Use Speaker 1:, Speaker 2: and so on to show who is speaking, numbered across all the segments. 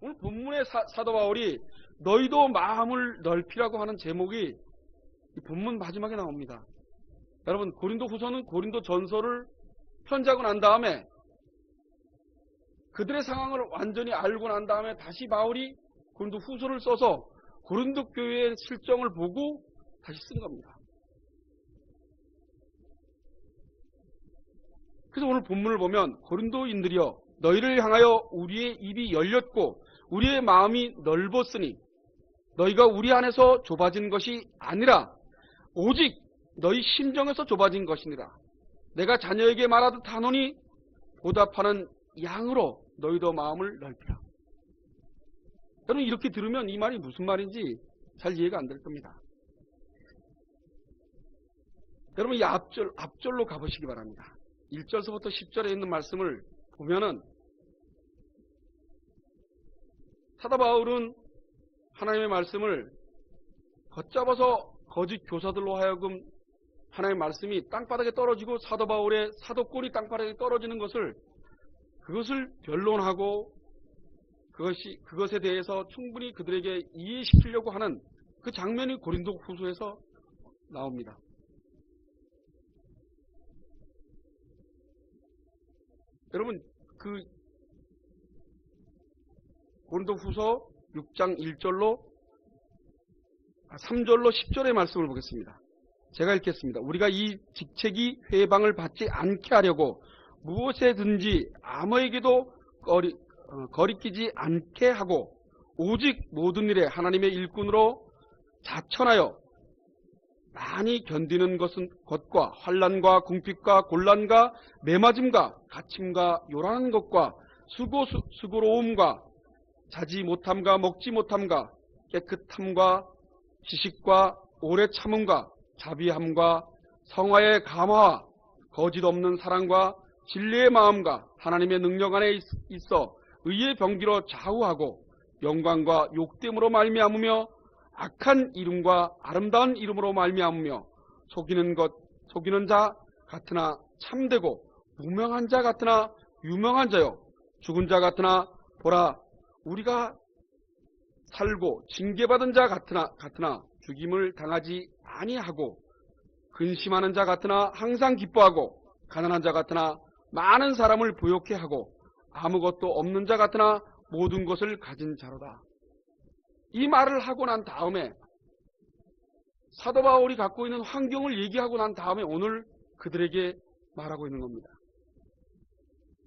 Speaker 1: 오늘 본문의 사도 바울이 너희도 마음을 넓히라고 하는 제목이 이 본문 마지막에 나옵니다. 여러분, 고린도 후서는 고린도 전서를 편지하고 난 다음에 그들의 상황을 완전히 알고 난 다음에 다시 바울이 고린도 후서를 써서 고린도 교회의 실정을 보고 다시 쓴 겁니다. 그래서 오늘 본문을 보면 고린도인들이여 너희를 향하여 우리의 입이 열렸고 우리의 마음이 넓었으니 너희가 우리 안에서 좁아진 것이 아니라 오직 너희 심정에서 좁아진 것이니라. 내가 자녀에게 말하듯 하노니 보답하는 양으로 너희도 마음을 넓히라. 여러분, 이렇게 들으면 이 말이 무슨 말인지 잘 이해가 안 될 겁니다. 여러분, 이 앞절로 가보시기 바랍니다. 1절서부터 10절에 있는 말씀을 보면은 사도 바울은 하나님의 말씀을 걷잡아서 거짓 교사들로 하여금 하나님의 말씀이 땅바닥에 떨어지고 사도 바울의 사도권이 땅바닥에 떨어지는 그것을 변론하고 그것에 대해서 충분히 그들에게 이해시키려고 하는 그 장면이 고린도 후서에서 나옵니다. 여러분, 그 고린도 후서 6장 1절로 3절로 10절의 말씀을 보겠습니다. 제가 읽겠습니다. 우리가 이 직책이 회방을 받지 않게 하려고 무엇에든지 아무에게도 거리끼지 않게 하고 오직 모든 일에 하나님의 일꾼으로 자천하여 많이 견디는 것과 환난과 궁핍과 곤란과 매맞음과 갇힘과 요란한 것과 수고로움과 자지 못함과 먹지 못함과 깨끗함과 지식과 오래 참음과 자비함과 성화의 감화와 거짓 없는 사랑과 진리의 마음과 하나님의 능력 안에 있어 의의 병기로 좌우하고 영광과 욕됨으로 말미암으며 악한 이름과 아름다운 이름으로 말미암으며 속이는 자 같으나 참되고 무명한 자 같으나 유명한 자요 죽은 자 같으나 보라 우리가 살고 징계받은 자 같으나 죽임을 당하지 아니하고 근심하는 자 같으나 항상 기뻐하고 가난한 자 같으나 많은 사람을 부욕해 하고 아무것도 없는 자 같으나 모든 것을 가진 자로다. 이 말을 하고 난 다음에 사도 바울이 갖고 있는 환경을 얘기하고 난 다음에 오늘 그들에게 말하고 있는 겁니다.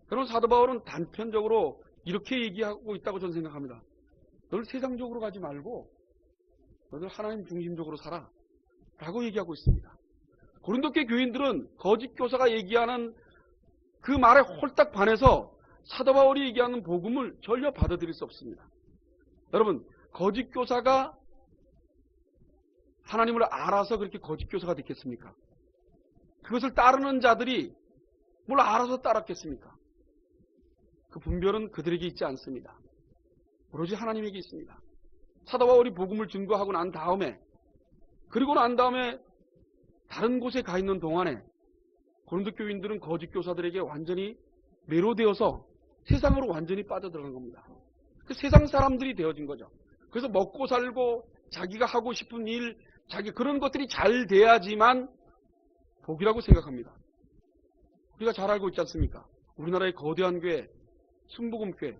Speaker 1: 그럼 사도 바울은 단편적으로 이렇게 얘기하고 있다고 저는 생각합니다. 널 세상적으로 가지 말고 너들 하나님 중심적으로 살아 라고 얘기하고 있습니다. 고린도교 교인들은 거짓 교사가 얘기하는 그 말에 홀딱 반해서 사도 바울이 얘기하는 복음을 전혀 받아들일 수 없습니다. 여러분, 거짓 교사가 하나님을 알아서 그렇게 거짓 교사가 됐겠습니까? 그것을 따르는 자들이 뭘 알아서 따랐겠습니까? 그 분별은 그들에게 있지 않습니다. 오로지 하나님에게 있습니다. 사도 바울이 복음을 증거하고 난 다음에 그리고 난 다음에 다른 곳에 가 있는 동안에 고린도 교인들은 거짓 교사들에게 완전히 매료되어서 세상으로 완전히 빠져들어간 겁니다. 그 세상 사람들이 되어진 거죠. 그래서 먹고 살고 자기가 하고 싶은 일, 그런 것들이 잘 돼야지만 복이라고 생각합니다. 우리가 잘 알고 있지 않습니까? 우리나라의 거대한 교회, 순복음교회,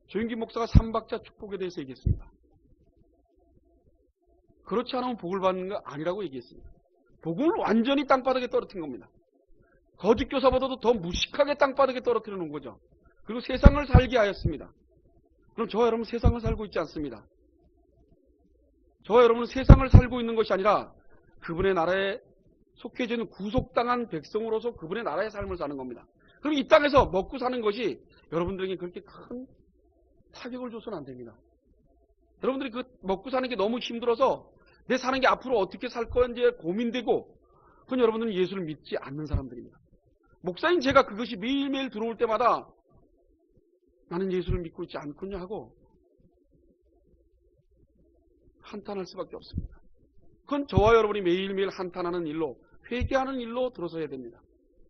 Speaker 1: 조영기 목사가 삼박자 축복에 대해서 얘기했습니다. 그렇지 않으면 복을 받는 거 아니라고 얘기했습니다. 복음을 완전히 땅바닥에 떨어뜨린 겁니다. 거짓 교사보다도 더 무식하게 땅바닥에 떨어뜨려 놓은 거죠. 그리고 세상을 살게 하였습니다. 그럼 저와 여러분 세상을 살고 있지 않습니다. 저와 여러분은 세상을 살고 있는 것이 아니라 그분의 나라에 속해지는 구속당한 백성으로서 그분의 나라의 삶을 사는 겁니다. 그럼 이 땅에서 먹고 사는 것이 여러분들에게 그렇게 큰 타격을 줘서는 안 됩니다. 여러분들이 그 먹고 사는 게 너무 힘들어서 내 사는 게 앞으로 어떻게 살 건지 고민되고 그건 여러분들은 예수를 믿지 않는 사람들입니다. 목사인 제가 그것이 매일매일 들어올 때마다 나는 예수를 믿고 있지 않군요 하고 한탄할 수밖에 없습니다. 그건 저와 여러분이 매일매일 한탄하는 일로 회개하는 일로 들어서야 됩니다.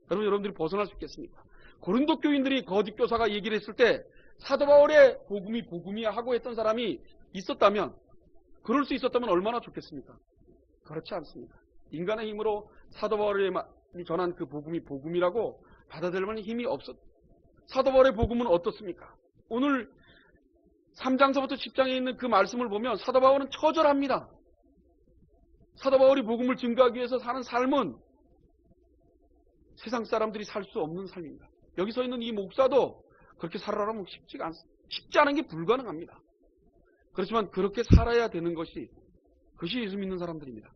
Speaker 1: 여러분들이 벗어날 수 있겠습니까? 고린도 교인들이 거짓 교사가 얘기를 했을 때 사도 바울의 복음이 복음이야 하고 했던 사람이 있었다면, 그럴 수 있었다면 얼마나 좋겠습니까? 그렇지 않습니다. 인간의 힘으로 사도 바울이 전한 그 복음이 복음이라고 받아들일 만한 힘이 없었. 사도 바울의 복음은 어떻습니까? 오늘 3장서부터 10장에 있는 그 말씀을 보면 사도 바울은 처절합니다. 사도 바울이 복음을 증거하기 위해서 사는 삶은 세상 사람들이 살 수 없는 삶입니다. 여기 서 있는 이 목사도 그렇게 살아라면 쉽지 않은 게 불가능합니다. 그렇지만 그렇게 살아야 되는 것이, 그것이 예수 믿는 사람들입니다.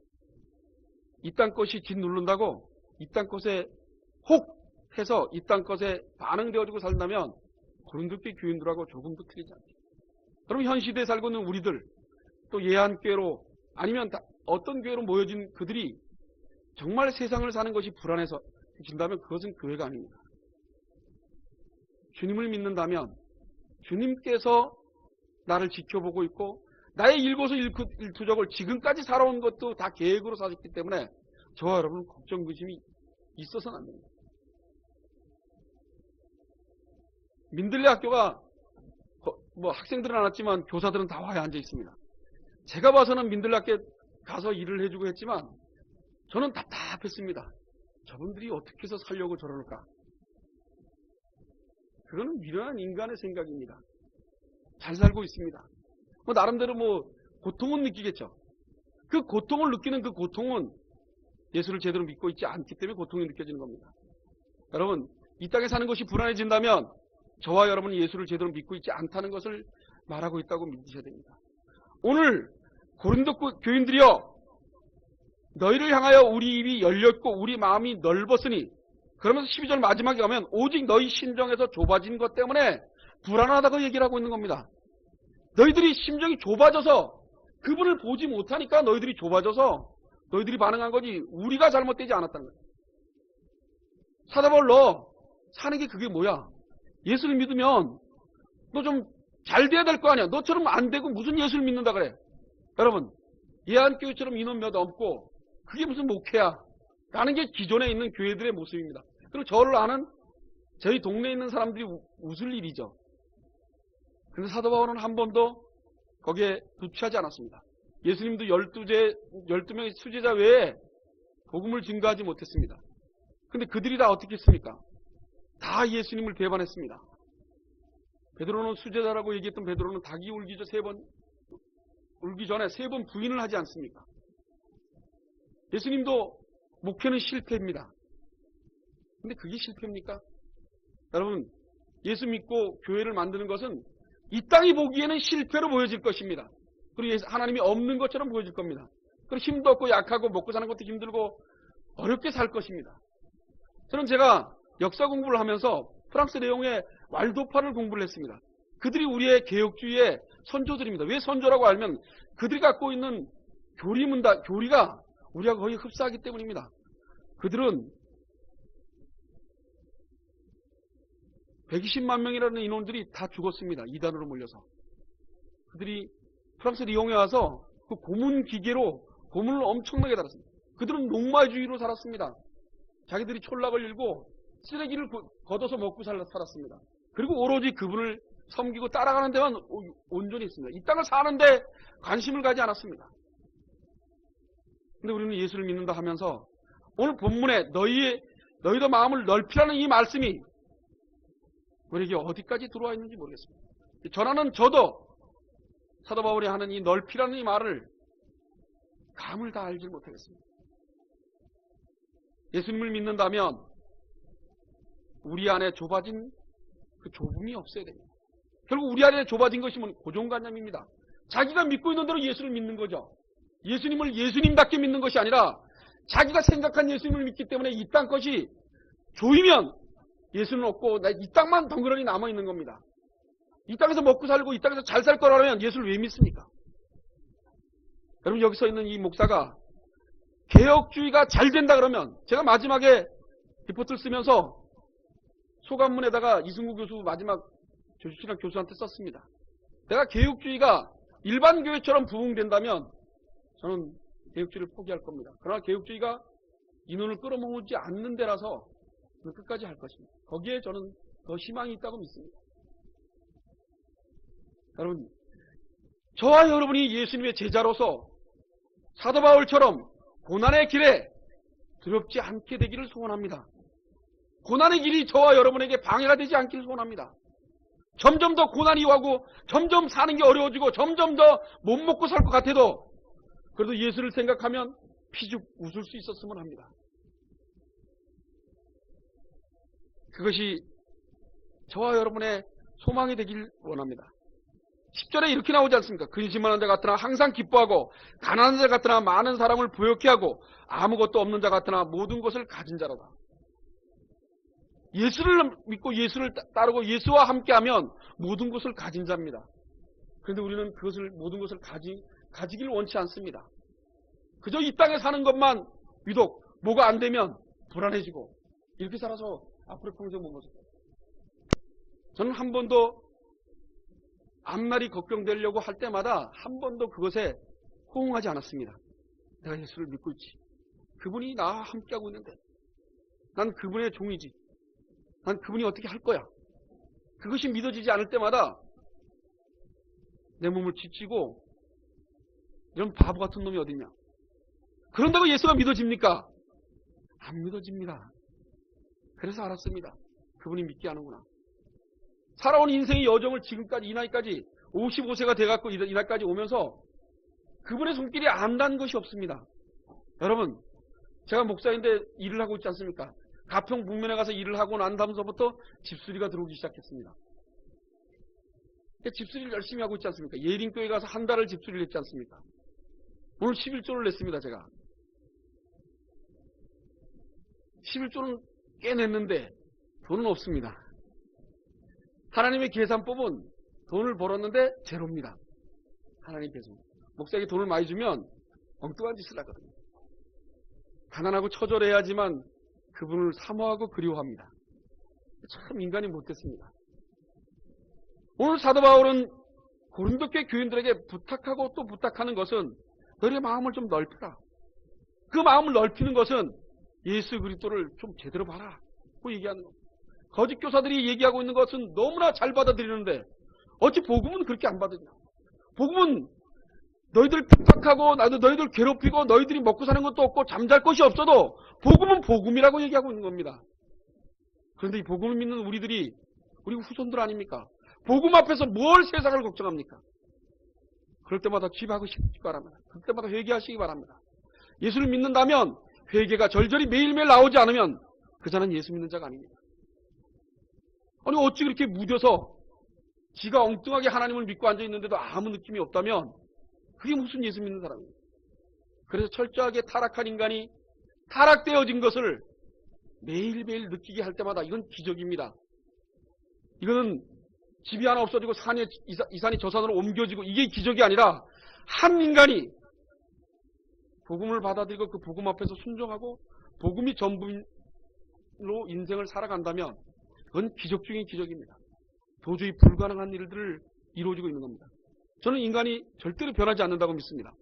Speaker 1: 이 땅 것이 짓누른다고 이 땅 것에 혹 해서 이 땅 것에 반응되어지고 살다면 고린도교회 교인들하고 조금도 틀리지 않습니다. 그럼 현 시대에 살고 있는 우리들, 또 예한교회로 아니면 어떤 교회로 모여진 그들이 정말 세상을 사는 것이 불안해서 진다면 그것은 교회가 아닙니다. 주님을 믿는다면 주님께서 나를 지켜보고 있고 나의 일거수일투족을 지금까지 살아온 것도 다 계획으로 사셨기 때문에 저와 여러분은 걱정, 의심이 있어서는 안 됩니다. 민들레 학교가 뭐 학생들은 안 왔지만 교사들은 다 와야 앉아 있습니다. 제가 봐서는 민들레 학교에 가서 일을 해주고 했지만 저는 답답했습니다. 저분들이 어떻게 해서 살려고 저럴까? 그거는 미련한 인간의 생각입니다. 잘 살고 있습니다. 뭐 나름대로 뭐 고통은 느끼겠죠. 그 고통을 느끼는 그 고통은 예수를 제대로 믿고 있지 않기 때문에 고통이 느껴지는 겁니다. 여러분, 이 땅에 사는 것이 불안해진다면 저와 여러분이 예수를 제대로 믿고 있지 않다는 것을 말하고 있다고 믿으셔야 됩니다. 오늘 고린도 교인들이여, 너희를 향하여 우리 입이 열렸고 우리 마음이 넓었으니, 그러면서 12절 마지막에 가면 오직 너희 심정에서 좁아진 것 때문에 불안하다고 얘기를 하고 있는 겁니다. 너희들이 심정이 좁아져서 그분을 보지 못하니까 너희들이 좁아져서 너희들이 반응한 거지 우리가 잘못되지 않았다는 거예요. 사도 바울, 너 사는 게 그게 뭐야? 예수를 믿으면 너 좀 잘 돼야 될 거 아니야. 너처럼 안 되고 무슨 예수를 믿는다 그래. 여러분, 예한교회처럼 인원 몇 없고 그게 무슨 목회야 라는 게 기존에 있는 교회들의 모습입니다. 그리고 저를 아는 저희 동네에 있는 사람들이 웃을 일이죠. 그런데 사도 바울은 한 번도 거기에 부추하지 않았습니다. 예수님도 12명의 수제자 외에 복음을 증거하지 못했습니다. 근데 그들이 다 어떻게 했습니까? 다 예수님을 배반했습니다. 베드로는 수제자라고 얘기했던 베드로는 닭이 울기 전에 세 번 부인을 하지 않습니까? 예수님도 목회는 실패입니다. 근데 그게 실패입니까? 여러분, 예수 믿고 교회를 만드는 것은 이 땅이 보기에는 실패로 보여질 것입니다. 그리고 하나님이 없는 것처럼 보여질 겁니다. 그리고 힘도 없고 약하고 먹고 사는 것도 힘들고 어렵게 살 것입니다. 저는 제가 역사 공부를 하면서 프랑스 레옹의 왈도파를 공부를 했습니다. 그들이 우리의 개혁주의의 선조들입니다. 왜 선조라고 알면 그들이 갖고 있는 교리가 우리하고 거의 흡사하기 때문입니다. 그들은 120만 명이라는 인원들이 다 죽었습니다. 이단으로 몰려서. 그들이 프랑스 리옹에 와서 그 고문 기계로 고문을 엄청나게 달았습니다. 그들은 농마주의로 살았습니다. 자기들이 촌락을 일고 쓰레기를 걷어서 먹고 살았습니다. 그리고 오로지 그분을 섬기고 따라가는 데만 온전히 있습니다. 이 땅을 사는데 관심을 가지 않았습니다. 근데 우리는 예수를 믿는다 하면서 오늘 본문에 너희도 마음을 넓히라는 이 말씀이 우리에게 어디까지 들어와 있는지 모르겠습니다. 전하는 저도 사도 바울이 하는 이 넓히라는 이 말을 감을 다 알지 못하겠습니다. 예수님을 믿는다면 우리 안에 좁아진 그 좁음이 없어야 됩니다. 결국 우리 안에 좁아진 것이 고정관념입니다. 자기가 믿고 있는 대로 예수를 믿는 거죠. 예수님을 예수님답게 믿는 것이 아니라 자기가 생각한 예수님을 믿기 때문에 이 땅 것이 조이면 예수는 없고 이 땅만 덩그러니 남아있는 겁니다. 이 땅에서 먹고 살고 이 땅에서 잘 살 거라면 예수를 왜 믿습니까? 여러분, 여기 서 있는 이 목사가 개혁주의가 잘 된다 그러면, 제가 마지막에 리포트를 쓰면서 소감문에다가 이승구 교수 마지막 조실학 교수한테 썼습니다. 내가 개혁주의가 일반 교회처럼 부흥된다면 저는 개혁주의를 포기할 겁니다. 그러나 개혁주의가 인원을 끌어모으지 않는 데라서 끝까지 할 것입니다. 거기에 저는 더 희망이 있다고 믿습니다. 여러분, 저와 여러분이 예수님의 제자로서 사도 바울처럼 고난의 길에 두렵지 않게 되기를 소원합니다. 고난의 길이 저와 여러분에게 방해가 되지 않기를 소원합니다. 점점 더 고난이 오고 점점 사는 게 어려워지고 점점 더 못 먹고 살 것 같아도 그래도 예수를 생각하면 피죽 웃을 수 있었으면 합니다. 그것이 저와 여러분의 소망이 되길 원합니다. 10절에 이렇게 나오지 않습니까? 근심하는 자 같으나 항상 기뻐하고 가난한 자 같으나 많은 사람을 부욕해 하고 아무것도 없는 자 같으나 모든 것을 가진 자로다. 예수를 믿고 예수를 따르고 예수와 함께하면 모든 것을 가진 자입니다. 그런데 우리는 모든 것을 가지길 원치 않습니다. 그저 이 땅에 사는 것만 유독 뭐가 안 되면 불안해지고 이렇게 살아서 앞으로 평생 못 모습. 저는 한 번도 앞날이 걱정되려고 할 때마다 한 번도 그것에 호응하지 않았습니다. 내가 예수를 믿고 있지. 그분이 나와 함께하고 있는데 난 그분의 종이지. 난 그분이 어떻게 할 거야. 그것이 믿어지지 않을 때마다 내 몸을 지치고 이런 바보 같은 놈이 어딨냐. 그런다고 예수가 믿어집니까? 안 믿어집니다. 그래서 알았습니다. 그분이 믿게 하는구나. 살아온 인생의 여정을 지금까지 이 나이까지 55세가 돼갖고 이 나이까지 오면서 그분의 손길이 안 닿은 것이 없습니다. 여러분, 제가 목사인데 일을 하고 있지 않습니까? 가평 북면에 가서 일을 하고 난 다음서부터 집수리가 들어오기 시작했습니다. 집수리를 열심히 하고 있지 않습니까? 예린교회 가서 한 달을 집수리를 했지 않습니까? 오늘 11조를 냈습니다. 제가 11조는 꽤 냈는데 돈은 없습니다. 하나님의 계산법은 돈을 벌었는데 제로입니다. 하나님 계산. 목사에게 돈을 많이 주면 엉뚱한 짓을 하거든요. 가난하고 처절해야지만 그분을 사모하고 그리워합니다. 참 인간이 못됐습니다. 오늘 사도 바울은 고린도 교회 교인들에게 부탁하고 또 부탁하는 것은 너희의 마음을 좀 넓혀라. 그 마음을 넓히는 것은 예수 그리스도를 좀 제대로 봐라. 그 얘기하는 겁니다. 거짓 교사들이 얘기하고 있는 것은 너무나 잘 받아들이는데 어찌 복음은 그렇게 안 받으냐. 복음은 너희들 부탁하고 나도 너희들 괴롭히고 너희들이 먹고 사는 것도 없고 잠잘 것이 없어도 복음은 복음이라고 얘기하고 있는 겁니다. 그런데 이 복음을 믿는 우리 후손들 아닙니까? 복음 앞에서 뭘 세상을 걱정합니까? 그럴 때마다 기도하시기 바랍니다. 그럴 때마다 회개하시기 바랍니다. 예수를 믿는다면 회개가 절절히 매일매일 나오지 않으면 그 자는 예수 믿는 자가 아닙니다. 아니 어찌 그렇게 무뎌서 지가 엉뚱하게 하나님을 믿고 앉아있는데도 아무 느낌이 없다면 그게 무슨 예수 믿는 사람입니까? 그래서 철저하게 타락한 인간이 타락되어진 것을 매일매일 느끼게 할 때마다 이건 기적입니다. 이거는 집이 하나 없어지고 이 산이 저 산으로 옮겨지고 이게 기적이 아니라 한 인간이 복음을 받아들이고 그 복음 앞에서 순종하고 복음이 전부로 인생을 살아간다면 그건 기적 중인 기적입니다. 도저히 불가능한 일들을 이루어지고 있는 겁니다. 저는 인간이 절대로 변하지 않는다고 믿습니다.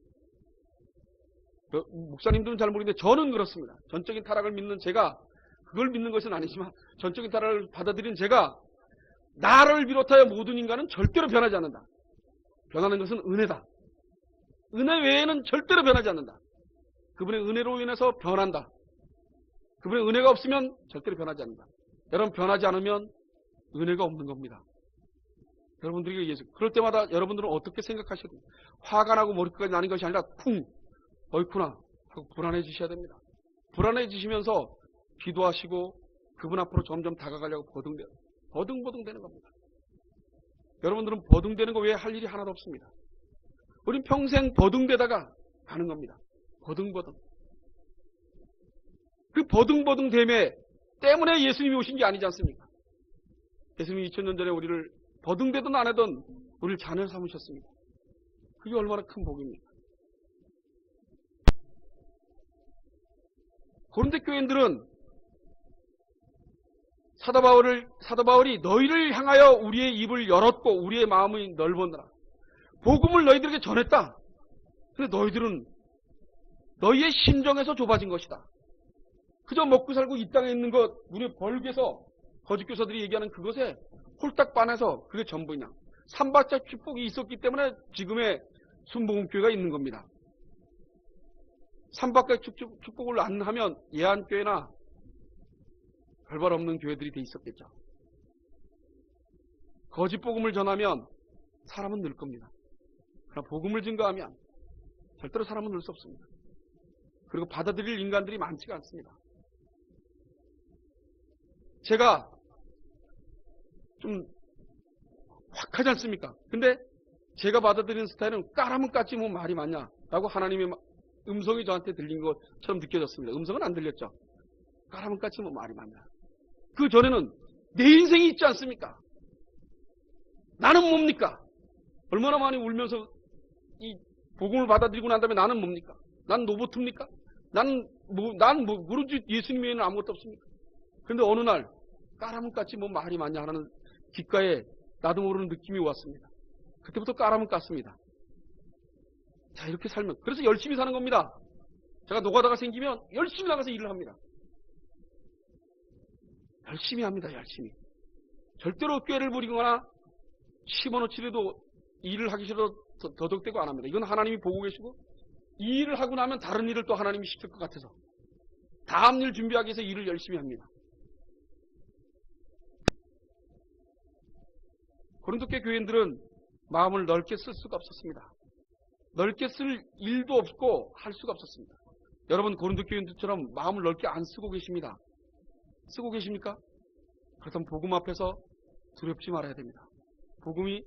Speaker 1: 목사님들은 잘 모르겠는데 저는 그렇습니다. 전적인 타락을 믿는 제가 그걸 믿는 것은 아니지만 전적인 타락을 받아들인 제가 나를 비롯하여 모든 인간은 절대로 변하지 않는다. 변하는 것은 은혜다. 은혜 외에는 절대로 변하지 않는다. 그분의 은혜로 인해서 변한다. 그분의 은혜가 없으면 절대로 변하지 않는다. 여러분 변하지 않으면 은혜가 없는 겁니다. 여러분들에게 예수 그럴 때마다 여러분들은 어떻게 생각하셔야 됩니까? 화가 나고 머리까지 나는 것이 아니라 쿵 어이쿠나 하고 불안해지셔야 됩니다. 불안해지시면서 기도하시고 그분 앞으로 점점 다가가려고 버둥버둥 되는 겁니다. 여러분들은 버둥대는 거 외에 할 일이 하나도 없습니다. 우린 평생 버둥대다가 가는 겁니다. 버둥버둥. 그 버둥버둥 됨에 때문에 예수님이 오신 게 아니지 않습니까? 예수님이 2000년 전에 우리를 버둥대든 안 하든 우리를 자녀 삼으셨습니다. 그게 얼마나 큰 복입니까? 고린도 교인들은 사도 바울이 너희를 향하여 우리의 입을 열었고 우리의 마음이 넓었느라 복음을 너희들에게 전했다. 근데 너희들은 너희의 심정에서 좁아진 것이다. 그저 먹고 살고 이 땅에 있는 것, 우리 벌게서 거짓 교사들이 얘기하는 그것에 홀딱 반해서 그게 전부냐. 삼박자 축복이 있었기 때문에 지금의 순복음교회가 있는 겁니다. 삼박자 축복을 안 하면 예안교회나 별발 없는 교회들이 돼 있었겠죠. 거짓 복음을 전하면 사람은 늘 겁니다. 그러나 복음을 증거하면 절대로 사람은 늘 수 없습니다. 그리고 받아들일 인간들이 많지가 않습니다. 제가 좀 확하지 않습니까? 근데 제가 받아들이는 스타일은 까라면 깠지 뭐 말이 많냐 라고 하나님의 음성이 저한테 들린 것처럼 느껴졌습니다. 음성은 안 들렸죠. 까라면 깠지 뭐 말이 많냐. 그 전에는 내 인생이 있지 않습니까? 나는 뭡니까? 얼마나 많이 울면서 이 복음을 받아들이고 난 다음에 나는 뭡니까? 난 로봇입니까? 난 그러지 예수님 외에는 아무것도 없습니까? 근데 어느 날 까라면 깠지 뭐 말이 많냐 하는 귓가에 나도 모르는 느낌이 왔습니다. 그때부터 까라면 깠습니다. 자, 이렇게 살면 그래서 열심히 사는 겁니다. 제가 노가다가 생기면 열심히 나가서 일을 합니다. 열심히 합니다. 열심히. 절대로 꾀를 부리거나 집어넣지라도 일을 하기 싫어서 더덕대고 안 합니다. 이건 하나님이 보고 계시고 이 일을 하고 나면 다른 일을 또 하나님이 시킬 것 같아서 다음 일 준비하기 위해서 일을 열심히 합니다. 고린도교 교인들은 마음을 넓게 쓸 수가 없었습니다. 넓게 쓸 일도 없고 할 수가 없었습니다. 여러분 고린도 교인들처럼 마음을 넓게 안 쓰고 계십니다. 쓰고 계십니까? 그렇다면 복음 앞에서 두렵지 말아야 됩니다. 복음이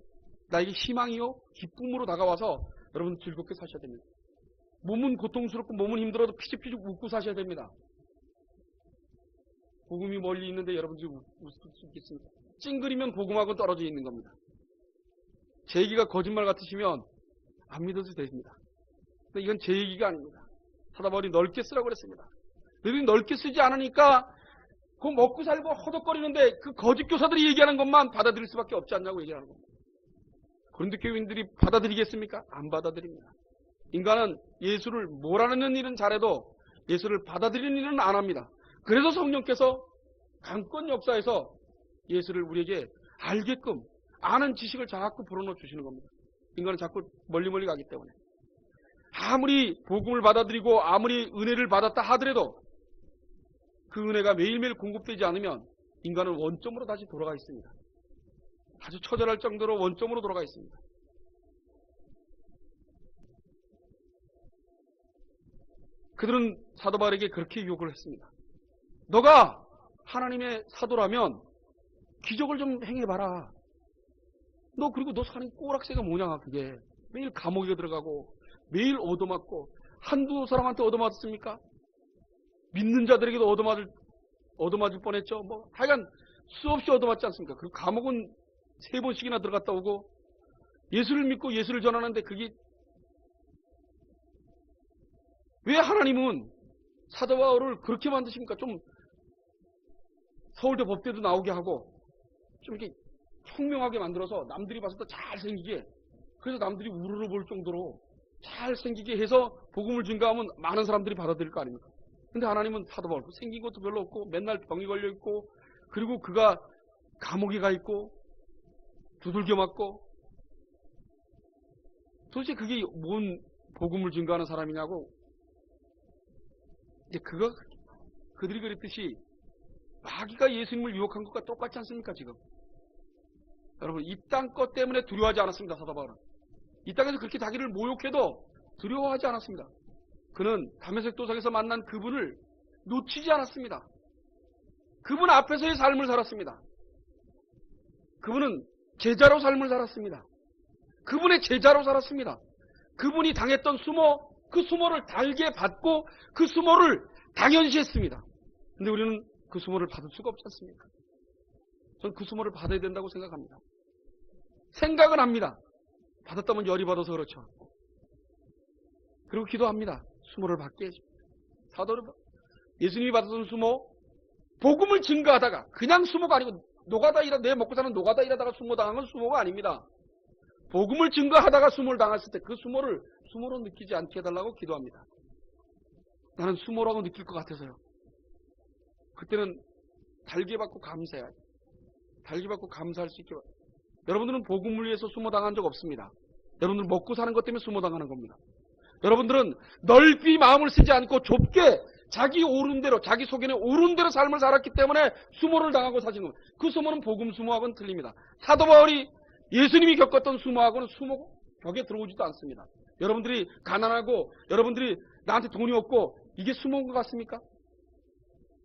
Speaker 1: 나에게 희망이요 기쁨으로 다가와서 여러분 즐겁게 사셔야 됩니다. 몸은 고통스럽고 몸은 힘들어도 피죽피죽 웃고 사셔야 됩니다. 복음이 멀리 있는데 여러분들이 웃을 수 있겠습니까? 찡그리면 복음하고 떨어져 있는 겁니다. 제 얘기가 거짓말 같으시면 안 믿어도 됩니다. 근데 이건 제 얘기가 아닙니다. 사도 바울이 넓게 쓰라고 그랬습니다. 너희들이 넓게 쓰지 않으니까 그 먹고 살고 허덕거리는데 그 거짓 교사들이 얘기하는 것만 받아들일 수밖에 없지 않냐고 얘기하는 겁니다. 고린도 교인들이 받아들이겠습니까? 안 받아들입니다. 인간은 예수를 몰아내는 일은 잘해도 예수를 받아들이는 일은 안 합니다. 그래서 성령께서 강권 역사에서 예수를 우리에게 알게끔 아는 지식을 자꾸 불어넣어 주시는 겁니다. 인간은 자꾸 멀리 가기 때문에. 아무리 복음을 받아들이고 아무리 은혜를 받았다 하더라도 그 은혜가 매일매일 공급되지 않으면 인간은 원점으로 다시 돌아가 있습니다. 아주 처절할 정도로 원점으로 돌아가 있습니다. 그들은 사도 바울에게 그렇게 유혹을 했습니다. 너가 하나님의 사도라면 기적을 좀 행해봐라. 그리고 너 사는 꼬락새가 뭐냐 그게. 매일 감옥에 들어가고 매일 얻어맞고 한두 사람한테 얻어맞았습니까? 믿는 자들에게도 얻어맞을 뻔했죠. 하여간 수없이 얻어맞지 않습니까? 그 감옥은 3번씩이나 들어갔다 오고 예수를 믿고 예수를 전하는데 그게 왜 하나님은 사도 바울을 그렇게 만드십니까? 좀 서울대 법대도 나오게 하고 좀 이렇게 총명하게 만들어서 남들이 봐서 더 잘생기게, 그래서 남들이 우르르 볼 정도로 잘생기게 해서 복음을 증가하면 많은 사람들이 받아들일 거 아닙니까? 근데 하나님은 사도 바울 생긴 것도 별로 없고 맨날 병이 걸려 있고 그리고 그가 감옥에 가 있고 두들겨 맞고 도대체 그게 뭔 복음을 증거하는 사람이냐고. 이제 그들이 그랬듯이 마귀가 예수님을 유혹한 것과 똑같지 않습니까 지금? 여러분 이 땅 것 때문에 두려워하지 않았습니다. 사도 바울은 이 땅에서 그렇게 자기를 모욕해도 두려워하지 않았습니다. 그는 다메섹 도상에서 만난 그분을 놓치지 않았습니다. 그분 앞에서의 삶을 살았습니다. 그분은 제자로 삶을 살았습니다. 그분의 제자로 살았습니다. 그분이 당했던 수모, 그 수모를 달게 받고 그 수모를 당연시했습니다. 근데 우리는 그 수모를 받을 수가 없지 않습니까? 저는 그 수모를 받아야 된다고 생각합니다. 생각은 합니다. 받았다면 열이 받아서 그렇죠. 그리고 기도합니다. 수모를 받게 해줍니다. 사도를 예수님이 받았던 수모, 복음을 증거하다가 그냥 수모가 아니고 노가다 내 먹고 사는 노가다 일하다가 수모 당한 건 수모가 아닙니다. 복음을 증거하다가 수모를 당했을 때 그 수모를 수모로 느끼지 않게 해달라고 기도합니다. 나는 수모라고 느낄 것 같아서요. 그때는 달게 받고 감사해야 돼. 달게 받고 감사할 수 있게 여러분들은 복음을 위해서 수모당한 적 없습니다. 여러분들은 먹고 사는 것 때문에 수모당하는 겁니다. 여러분들은 넓이 마음을 쓰지 않고 좁게 자기 오른 대로, 자기 속에는 오른 대로 삶을 살았기 때문에 수모를 당하고 사신 겁니다. 그 수모는 복음 수모하고는 틀립니다. 사도 바울이 예수님이 겪었던 수모하고는 수모 벽에 들어오지도 않습니다. 여러분들이 가난하고 여러분들이 나한테 돈이 없고 이게 수모인 것 같습니까?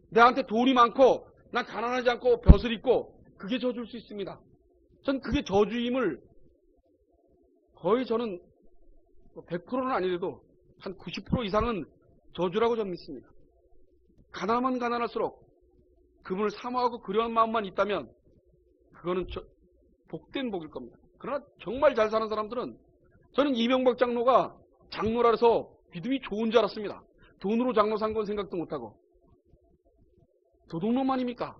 Speaker 1: 나한테 돈이 많고 난 가난하지 않고 벼슬 있고 그게 저주일 수 있습니다. 전 그게 저주임을 거의 저는 100%는 아니래도 한 90% 이상은 저주라고 저는 믿습니다. 가난하면 가난할수록 그분을 사모하고 그리워하는 마음만 있다면 그거는 복된 복일 겁니다. 그러나 정말 잘 사는 사람들은 저는 이명박 장로가 장로라 해서 믿음이 좋은 줄 알았습니다. 돈으로 장로 산 건 생각도 못하고. 도둑놈 아닙니까?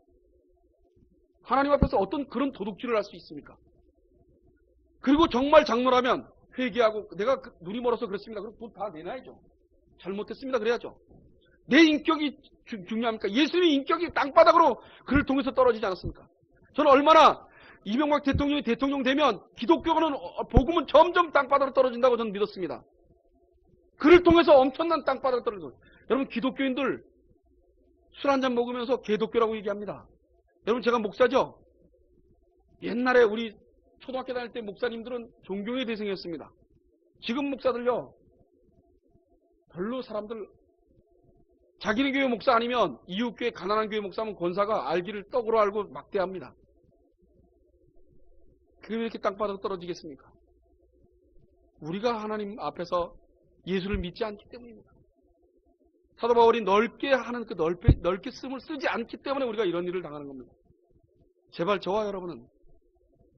Speaker 1: 하나님 앞에서 어떤 그런 도둑질을 할 수 있습니까? 그리고 정말 장로라면 회개하고 내가 눈이 멀어서 그렇습니다. 그럼 돈 다 내놔야죠. 잘못했습니다. 그래야죠. 내 인격이 중요합니까? 예수님의 인격이 땅바닥으로 그를 통해서 떨어지지 않았습니까? 저는 얼마나 이명박 대통령이 대통령 되면 기독교는 복음은 점점 땅바닥으로 떨어진다고 저는 믿었습니다. 그를 통해서 엄청난 땅바닥으로 떨어져요. 여러분 기독교인들 술 한잔 먹으면서 개독교라고 얘기합니다. 여러분 제가 목사죠? 옛날에 우리 초등학교 다닐 때 목사님들은 존경의 대상이었습니다. 지금 목사들요 별로 사람들 자기네 교회 목사 아니면 이웃교회 가난한 교회 목사면 권사가 알기를 떡으로 알고 막대합니다. 그게 왜 이렇게 땅바닥으로 떨어지겠습니까? 우리가 하나님 앞에서 예수를 믿지 않기 때문입니다. 사도 바울이 넓게 하는 그 넓게 쓰임을 쓰지 않기 때문에 우리가 이런 일을 당하는 겁니다. 제발 저와 여러분은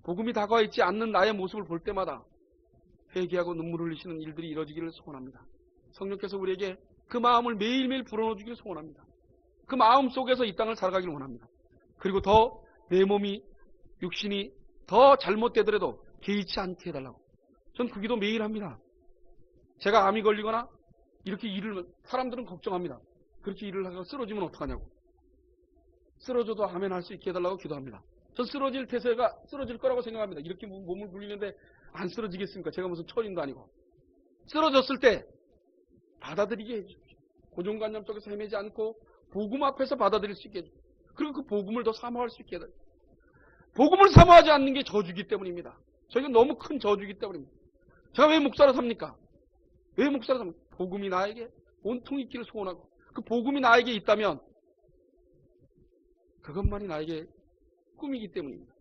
Speaker 1: 복음이 다가와 있지 않는 나의 모습을 볼 때마다 회개하고 눈물 흘리시는 일들이 이루어지기를 소원합니다. 성령께서 우리에게 그 마음을 매일매일 불어넣어 주기를 소원합니다. 그 마음 속에서 이 땅을 살아가기를 원합니다. 그리고 더 내 몸이 육신이 더 잘못되더라도 개의치 않게 해달라고. 전 그 기도 매일 합니다. 제가 암이 걸리거나 이렇게 일을 사람들은 걱정합니다. 그렇게 일을 하고 쓰러지면 어떡하냐고. 쓰러져도 아멘 할 수 있게 해달라고 기도합니다. 전 쓰러질 거라고 생각합니다. 이렇게 몸을 굴리는데 안 쓰러지겠습니까? 제가 무슨 철인도 아니고. 쓰러졌을 때 받아들이게 해주십시오. 고정관념 속에서 헤매지 않고 복음 앞에서 받아들일 수 있게 해주십시오. 그리고 그 복음을 더 사모할 수 있게 해주십시오. 복음을 사모하지 않는 게 저주기 때문입니다. 저희가 너무 큰 저주기 때문입니다. 제가 왜 목사로 삽니까? 왜 목사로 삽니까? 복음이 나에게 온통 있기를 소원하고 그 복음이 나에게 있다면 그것만이 나에게 꿈이기 때문입니다.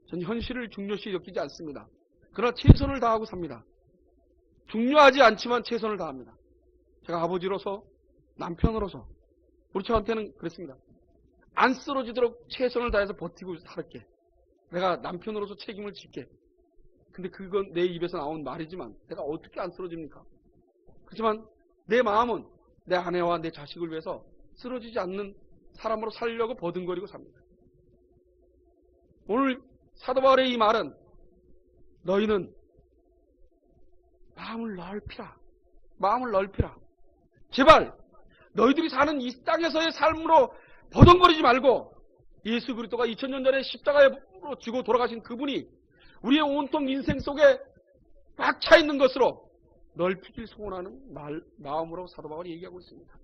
Speaker 1: 전 현실을 중요시 여기지 않습니다. 그러나 최선을 다하고 삽니다. 중요하지 않지만 최선을 다합니다. 제가 아버지로서 남편으로서 우리 저한테는 그랬습니다. 안 쓰러지도록 최선을 다해서 버티고 살게. 내가 남편으로서 책임을 질게. 근데 그건 내 입에서 나온 말이지만 내가 어떻게 안 쓰러집니까? 그렇지만 내 마음은 내 아내와 내 자식을 위해서 쓰러지지 않는 사람으로 살려고 버둥거리고 삽니다. 오늘 사도 바울의 이 말은 너희는 마음을 넓히라. 마음을 넓히라. 제발 너희들이 사는 이 땅에서의 삶으로 버둥거리지 말고 예수 그리스도가 2000년 전에 십자가에 지고 돌아가신 그분이 우리의 온통 인생 속에 꽉 차 있는 것으로 넓히길 소원하는 마음으로 사도 바울이 얘기하고 있습니다.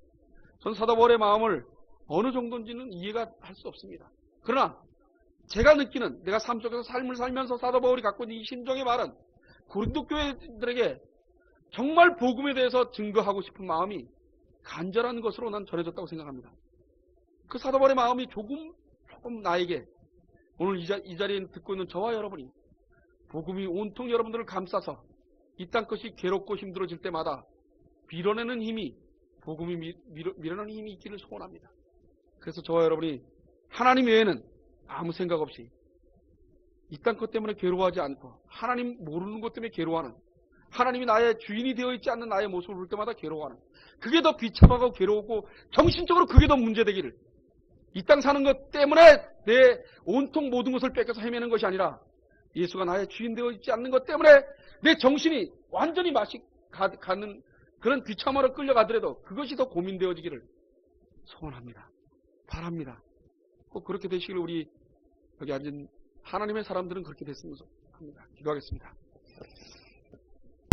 Speaker 1: 전 사도 바울의 마음을 어느 정도인지는 이해가 할 수 없습니다. 그러나 제가 느끼는 내가 삶 속에서 삶을 살면서 사도 바울이 갖고 있는 이 심정의 말은 고린도 교회들에게 정말 복음에 대해서 증거하고 싶은 마음이 간절한 것으로 난 전해졌다고 생각합니다. 그 사도 바울의 마음이 조금 나에게 오늘 이 자리에 듣고 있는 저와 여러분이 복음이 온통 여러분들을 감싸서 이 땅 것이 괴롭고 힘들어질 때마다 밀어내는 힘이 복음이 밀어내는 힘이 있기를 소원합니다. 그래서 저와 여러분이 하나님 외에는 아무 생각 없이 이 땅 것 때문에 괴로워하지 않고 하나님 모르는 것 때문에 괴로워하는 하나님이 나의 주인이 되어 있지 않는 나의 모습을 볼 때마다 괴로워하는 그게 더 비참하고 괴로우고 정신적으로 그게 더 문제되기를 이 땅 사는 것 때문에 내 온통 모든 것을 뺏겨서 헤매는 것이 아니라 예수가 나의 주인 되어 있지 않는 것 때문에 내 정신이 완전히 맛이 가는 그런 비참하로 끌려가더라도 그것이 더 고민되어지기를 소원합니다. 바랍니다. 꼭 그렇게 되시기를 우리 여기 앉은 하나님의 사람들은 그렇게 됐으면 합니다. 기도하겠습니다.